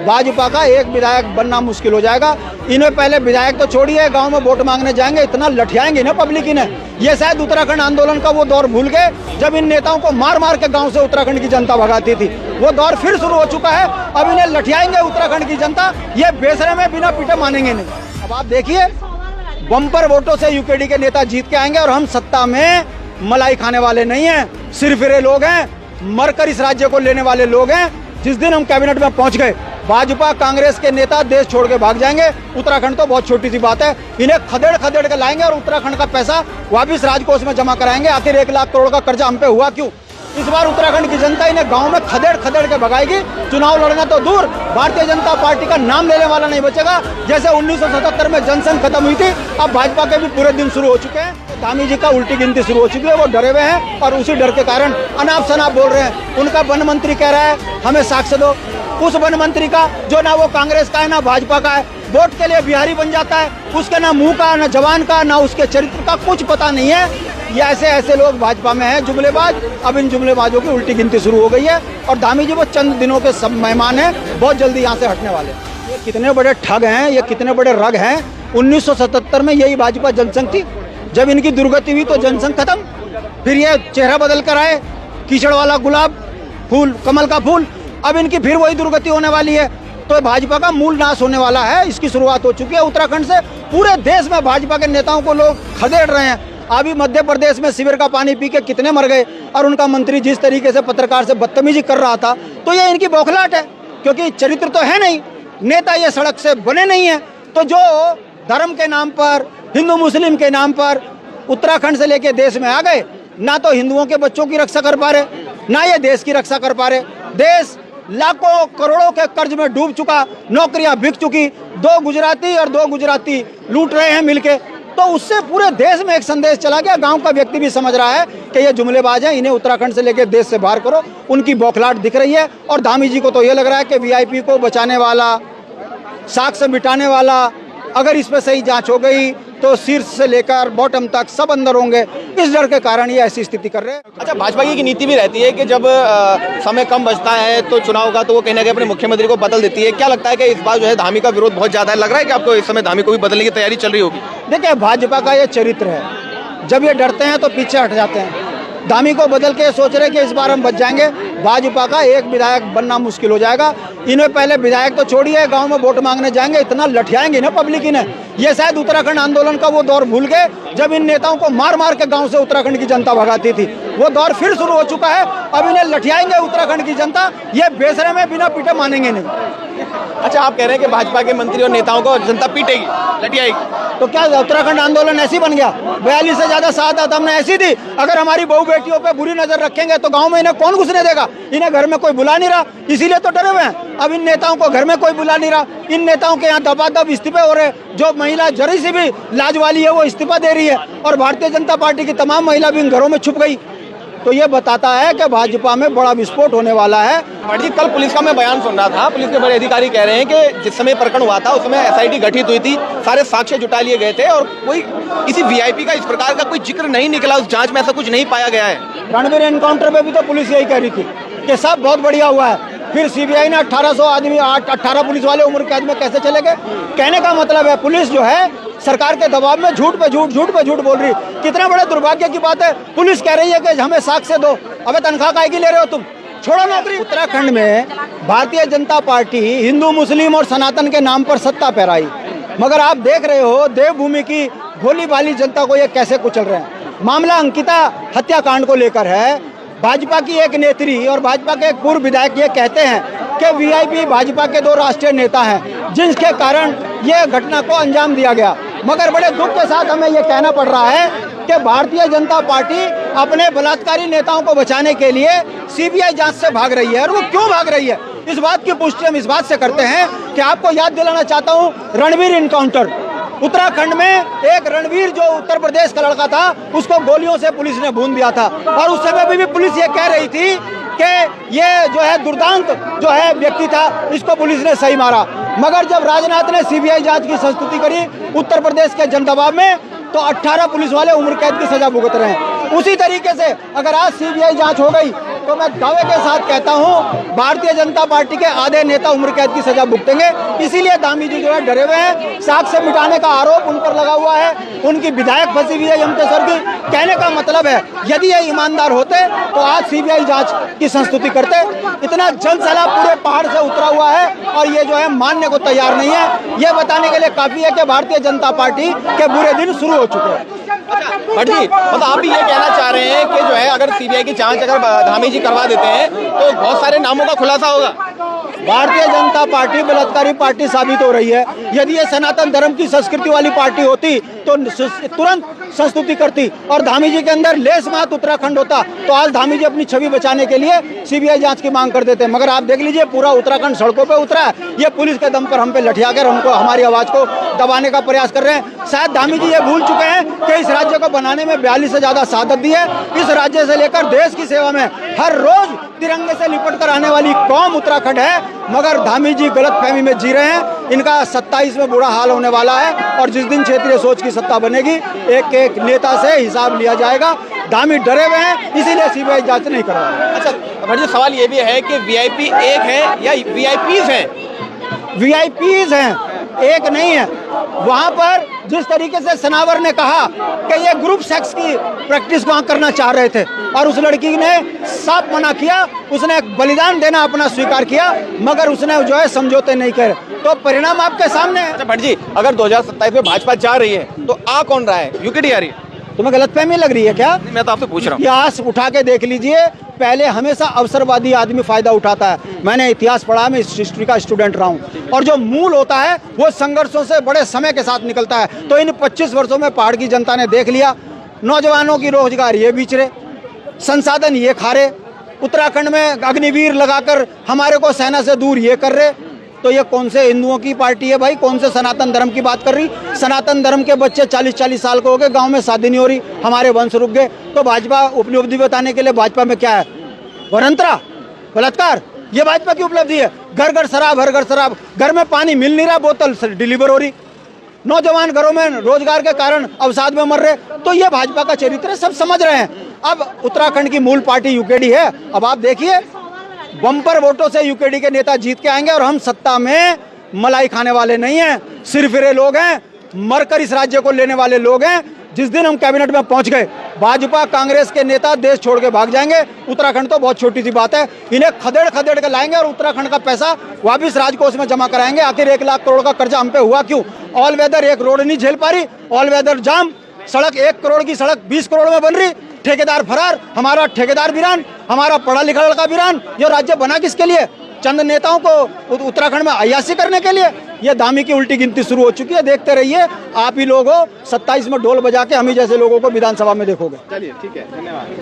भाजपा का एक विधायक बनना मुश्किल हो जाएगा। इन्हें पहले विधायक तो छोड़िए, गांव में वोट मांगने जाएंगे, इतना लठियाएंगे ना पब्लिक इन्हें। ये शायद उत्तराखंड आंदोलन का वो दौर भूल गए जब इन नेताओं को मार मार के गांव से उत्तराखंड की जनता भगाती थी। वो दौर फिर शुरू हो चुका है। अब इन्हें लठियाएंगे उत्तराखंड की जनता, ये बेसरे में बिना पीटे मानेंगे नहीं। अब आप देखिए, बम्पर वोटों से यूकेडी के नेता जीत के आएंगे और हम सत्ता में मलाई खाने वाले नहीं हैं, सिरफिरे लोग हैं, मरकर इस राज्य को लेने वाले लोग हैं। जिस दिन हम कैबिनेट में पहुंच गए, भाजपा कांग्रेस के नेता देश छोड़ के भाग जाएंगे। उत्तराखंड तो बहुत छोटी सी बात है, इन्हें खदेड़ खदेड़ के लाएंगे और उत्तराखंड का पैसा वापिस राजकोष में जमा कराएंगे। आखिर 1 लाख करोड़ का कर्जा हम पे हुआ क्यों? इस बार उत्तराखंड की जनता इन्हें गांव में खदेड़ खदेड़ के भगाएगी। चुनाव लड़ना तो दूर, भारतीय जनता पार्टी का नाम लेने वाला नहीं बचेगा। जैसे 1977 में जनसंघ खत्म हुई थी, अब भाजपा के भी पूरे दिन शुरू हो चुके हैं। धामी जी का उल्टी गिनती शुरू हो चुकी है, वो डरे हुए हैं और उसी डर के कारण अनाप शनाप बोल रहे हैं। उनका वन मंत्री कह रहा है हमें साक्ष्य दो, उस वन मंत्री का जो ना वो कांग्रेस का है ना भाजपा का है, वोट के लिए बिहारी बन जाता है। उसके ना मुंह का, ना जवान का, ना उसके चरित्र का कुछ पता नहीं है। ये ऐसे लोग भाजपा में हैं, जुमलेबाज। अब इन जुमलेबाजों की उल्टी गिनती शुरू हो गई है और धामी जी वो चंद दिनों के सब मेहमान हैं, बहुत जल्दी यहाँ से हटने वाले। ये कितने बड़े ठग हैं, ये कितने बड़े रग हैं। 1977 में यही भाजपा जनसंघ थी, जब इनकी दुर्गति हुई तो जनसंघ खत्म। फिर ये चेहरा बदल कर आए, कीचड़ वाला गुलाब फूल, कमल का फूल। अब इनकी फिर वही दुर्गति होने वाली है, तो भाजपा का मूल नाश होने वाला है। इसकी शुरुआत हो चुकी है उत्तराखंड से। पूरे देश में भाजपा के नेताओं को लोग खदेड़ रहे हैं। अभी मध्य प्रदेश में शिविर का पानी पी के कितने मर गए, और उनका मंत्री जिस तरीके से पत्रकार से बदतमीजी कर रहा था, तो ये इनकी बौखलाहट है, क्योंकि चरित्र तो है नहीं, नेता ये सड़क से बने नहीं है। तो जो धर्म के नाम पर, हिंदू मुस्लिम के नाम पर उत्तराखंड से लेके देश में आ गए, ना तो हिंदुओं के बच्चों की रक्षा कर पा रहे, ना ये देश की रक्षा कर पा रहे। देश लाखों करोड़ों के कर्ज में डूब चुका, नौकरियां बिक चुकी, 2 गुजराती और 2 गुजराती लूट रहे हैं मिलके। तो उससे पूरे देश में एक संदेश चला गया। गांव का व्यक्ति भी समझ रहा है कि ये जुमलेबाज हैं, इन्हें उत्तराखंड से लेकर देश से बाहर करो। उनकी बौखलाहट दिख रही है। और धामी जी को तो ये लग रहा है कि वीआईपी को बचाने वाला, साक्ष्य मिटाने वाला, अगर इस पर सही जांच हो गई तो शीर्ष से लेकर बॉटम तक सब अंदर होंगे। इस डर के कारण ये ऐसी स्थिति कर रहे हैं। अच्छा, भाजपा की नीति भी रहती है कि जब समय कम बचता है तो चुनाव का, तो वो कहीं ना कहीं अपने मुख्यमंत्री को बदल देती है। क्या लगता है कि इस बार जो है धामी का विरोध बहुत ज्यादा है? लग रहा है कि आपको इस समय धामी को भी बदलने की तैयारी चल रही होगी? देखिए, भाजपा का ये चरित्र है, जब ये डरते हैं तो पीछे हट जाते हैं। धामी को बदल के सोच रहे कि इस बार हम बच जाएंगे। भाजपा का एक विधायक बनना मुश्किल हो जाएगा। इन्हें पहले विधायक तो छोड़िए, गांव में वोट मांगने जाएंगे, इतना लठियाएंगे ना पब्लिक इन्हें। ये शायद उत्तराखंड आंदोलन का वो दौर भूल गए जब इन नेताओं को मार मार के गांव से उत्तराखंड की जनता भगाती थी। वो दौर फिर शुरू हो चुका है। अब इन्हें लठियाएंगे उत्तराखंड की जनता, ये बेसरे में बिना पीटे मानेंगे नहीं। अच्छा, आप कह रहे हैं कि भाजपा के मंत्री और नेताओं को जनता पीटेगी, लठियाएगी, तो क्या उत्तराखंड आंदोलन ऐसी बन गया? 42 से ज्यादा शहादत हमने ऐसी दी। अगर हमारी बहू बेटियों पे बुरी नजर रखेंगे तो गांव में इन्हें कौन घुसने देगा? इन्हें घर में कोई बुला नहीं रहा, इसीलिए तो डरे हुए हैं। अब इन नेताओं को घर में कोई बुला नहीं रहा। इन नेताओं के यहाँ दबादब इस्तीफे हो रहे। जो महिला जरी सी भी लाज वाली है वो इस्तीफा दे रही है, और भारतीय जनता पार्टी की तमाम महिला भी इन घरों में छुप गई। तो ये बताता है कि भाजपा में बड़ा विस्फोट होने वाला है। जी, कल पुलिस का मैं बयान सुन रहा था। पुलिस के बड़े अधिकारी कह रहे हैं कि जिस समय प्रकरण हुआ था उस समय एसआईटी गठित हुई थी, सारे साक्ष्य जुटा लिए गए थे और कोई किसी वीआईपी का इस प्रकार का कोई जिक्र नहीं निकला। उस जांच में ऐसा कुछ नहीं पाया गया है। रणवीर एनकाउंटर में भी तो पुलिस यही कह रही थी कि सब बहुत बढ़िया हुआ है। फिर सीबीआई ने 1800 आदमी, 18 पुलिस वाले उम्र कैद में कैसे चले गए? कहने का मतलब है पुलिस जो है सरकार के दबाव में झूठ पे झूठ बोल रही। कितना बड़े दुर्भाग्य की बात है। पुलिस कह रही है कि हमें साक्ष्य दो। अबे तनख्वाह काहे की ले रहे हो तुम? छोड़ो नौकरी। उत्तराखंड में भारतीय जनता पार्टी हिंदू मुस्लिम और सनातन के नाम पर सत्ता पैराई, मगर आप देख रहे हो देवभूमि की भोली भाली जनता को ये कैसे कुचल रहे हैं। मामला अंकिता हत्याकांड को लेकर है। भाजपा की एक नेत्री और भाजपा के एक पूर्व विधायक ये कहते हैं कि वीआईपी भाजपा के 2 राष्ट्रीय नेता हैं, जिनके कारण ये घटना को अंजाम दिया गया। मगर बड़े दुख के साथ हमें ये कहना पड़ रहा है कि भारतीय जनता पार्टी अपने बलात्कारी नेताओं को बचाने के लिए सीबीआई जांच से भाग रही है। और वो क्यों भाग रही है, इस बात की पुष्टि हम इस बात से करते हैं कि आपको याद दिलाना चाहता हूँ रणवीर एनकाउंटर। उत्तराखंड में एक रणवीर जो उत्तर प्रदेश का लड़का था, उसको गोलियों से पुलिस ने भून दिया था। और उस समय भी पुलिस ये कह रही थी कि ये जो है दुर्दांत जो है व्यक्ति था, इसको पुलिस ने सही मारा। मगर जब राजनाथ ने सीबीआई जांच की संस्तुति करी उत्तर प्रदेश के जनदबाव में, तो 18 पुलिस वाले उम्र कैद की सजा भुगत रहे हैं। उसी तरीके से अगर आज सीबीआई जांच हो गई तो मैं दावे के साथ कहता हूं भारतीय जनता पार्टी के आधे नेता उम्र कैद की सजा भुगतेंगे। इसीलिए धामी जी जो है डरे हुए हैं। साक्ष्य मिटाने का आरोप उन पर लगा हुआ है। उनकी विधायक फंसी हुई है यमतेश्वर की। कहने का मतलब है यदि ये ईमानदार होते तो आज सीबीआई जांच की संस्तुति करते। इतना जनसैलाब पूरे पहाड़ से उतरा हुआ है और ये जो है मानने को तैयार नहीं है। ये बताने के लिए काफी है कि भारतीय जनता पार्टी के बुरे दिन शुरू हो चुके हैं। भट्ट जी, मतलब आप भी ये कहना चाह रहे हैं कि जो है अगर सीबीआई की जांच अगर धामी जी करवा देते हैं तो बहुत सारे नामों का खुलासा होगा। भारतीय जनता पार्टी बलात्कारी पार्टी साबित हो रही है। यदि ये सनातन धर्म की संस्कृति वाली पार्टी होती तो तुरंत संस्तुति करती और धामी जी के अंदर लेस मात उत्तराखंड होता तो आज धामी जी अपनी छवि बचाने के लिए सीबीआई जांच की मांग कर देते। मगर आप देख लीजिए पूरा उत्तराखंड सड़कों पे उतरा है। ये पुलिस के दम पर हम पे लठिया कर हमको हमारी आवाज को दबाने का प्रयास कर रहे हैं। शायद धामी जी ये भूल चुके हैं कि इस राज्य को बनाने में 42 से ज्यादा शहादत दी है। इस राज्य से लेकर देश की सेवा में हर रोज तिरंगे से लिपट कर आने वाली कौम उत्तराखंड है। मगर धामी जी गलत फहमी में जी रहे हैं। इनका 27 में बुरा हाल होने वाला है और जिस दिन क्षेत्रीय सोच की सत्ता बनेगी एक एक नेता से हिसाब लिया जाएगा। धामी डरे हुए हैं इसीलिए सीबीआई जांच नहीं करवा रहे। अच्छा भट्ट जी, सवाल ये भी है कि वीआईपी एक है या वीआईपीज हैं? वीआईपीज हैं, एक नहीं है। वहां पर जिस तरीके से सनावर ने कहा कि ये ग्रुप सेक्स की प्रैक्टिस वहां करना चाह रहे थे और उस लड़की ने साफ मना किया। उसने बलिदान देना अपना स्वीकार किया मगर उसने जो है समझौते नहीं करे। तो परिणाम आपके सामने है। अच्छा भट्ट जी, अगर 2027 में भाजपा जा रही है तो आ कौन रहा है? यूकेडी आ रही है? तुम्हें गलतफहमी लग रही है क्या? मैं तो आपसे पूछ रहा हूँ। इतिहास उठा के देख लीजिए। पहले हमेशा अवसरवादी आदमी फायदा उठाता है। मैंने इतिहास पढ़ा, मैं हिस्ट्री का स्टूडेंट रहा हूँ और जो मूल होता है वो संघर्षों से बड़े समय के साथ निकलता है। तो इन 25 वर्षों में पहाड़ की जनता ने देख लिया। नौजवानों की रोजगार ये बेच रहे, संसाधन ये खा रहे, उत्तराखंड में अग्निवीर लगाकर हमारे को सेना से दूर ये कर रहे। तो ये कौन से हिंदुओं की पार्टी है भाई? कौन से सनातन धर्म की बात कर रही? सनातन धर्म के बच्चे 40-40 साल के हो गए, गांव में शादी नहीं हो रही, हमारे वंश रुक गए। तो भाजपा उपलब्धि बताने के लिए भाजपा में क्या है? वरंतरा, बलात्कार, ये भाजपा की उपलब्धि है। घर घर शराब, हर घर शराब, घर में पानी मिल नहीं रहा, बोतल डिलीवर हो रही, नौजवान घरों में रोजगार के कारण अवसाद में मर रहे। तो ये भाजपा का चरित्र है, सब समझ रहे हैं। अब उत्तराखंड की मूल पार्टी यूकेडी है। अब आप देखिए बम्पर वोटों से यूकेडी के नेता जीत के आएंगे और हम सत्ता में मलाई खाने वाले नहीं हैं, सिरफिरे लोग हैं, मरकर इस राज्य को लेने वाले लोग हैं। जिस दिन हम कैबिनेट में पहुंच गए भाजपा कांग्रेस के नेता देश छोड़ के भाग जाएंगे। उत्तराखंड तो बहुत छोटी सी बात है, इन्हें खदेड़ खदेड़ के लाएंगे और उत्तराखंड का पैसा वापिस राजकोष में जमा कराएंगे। आखिर 1 लाख करोड़ का कर्जा हम पे हुआ क्यों? ऑल वेदर एक रोड नहीं झेल पा रही, ऑल वेदर जाम, सड़क 1 करोड़ की सड़क 20 करोड़ में बन रही, ठेकेदार फरार, हमारा ठेकेदार वीरान, हमारा पढ़ा लिखा लड़का वीरान। ये राज्य बना किसके लिए? चंद नेताओं को उत्तराखंड में अय्याशी करने के लिए। ये धामी की उल्टी गिनती शुरू हो चुकी है। देखते रहिए, आप ही लोग हो 27 में ढोल बजा के हम ही जैसे लोगों को विधानसभा में देखोगे। चलिए ठीक है, धन्यवाद।